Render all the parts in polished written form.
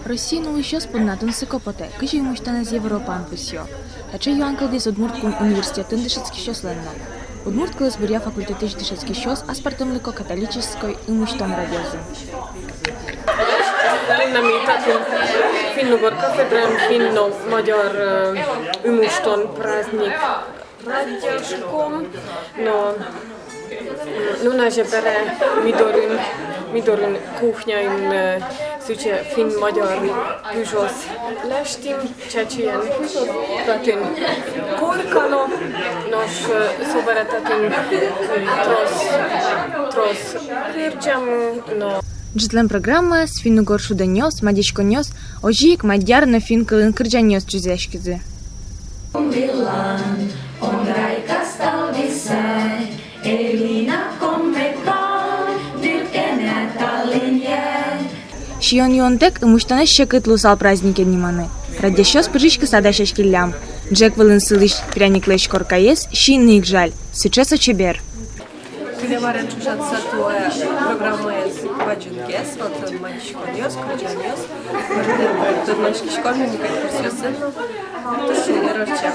Російну ще споднатун сикопоте, кижі йому штане з Європан письо. Та чи юанкал десь Удмуртком університетин дешецький щось ленна. Удмурт коли зберігав факультетич дешецький щось, а спартемлико католической имущтон радиозу. Намітати Finnugor kafedrajom finno-magyar ümuston праздник радяшком, но nunaže bere midorun kuchňain suče finn-magyar püžos lestim, čečien tatyn korkano, nos soberetatyn tros virģam, no. Джитлен программа с Finnugor шуденьос, мадичконьос, ожик мадярно финкалын кырджаньос чузешкизи. Шион юонтек имуштана щекыт лусал праздники вниманы. Радящос пыжичка садащаш киллям. Джек вылын сылыш пряниклэш коркаес, щинник жаль, сычеса чебер. Câteva rețușați programă băgiunches, от мальчиконьос, крыджаньос, tot мальчики школьники, как все сыно, то что рожча,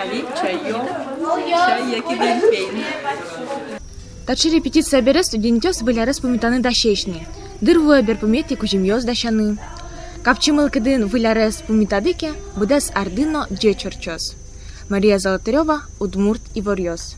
али чайо, чай якиден пейн. Тачи репетиция бере студентёс вылярес памятаны дащечни. Дырвуя бер памяти кужимьёс дащаны. Капчимыл кыдын вылярес памятадыке, будес ардыно джечорчос. Мария Золотарева, Удмурт и Ворьёс.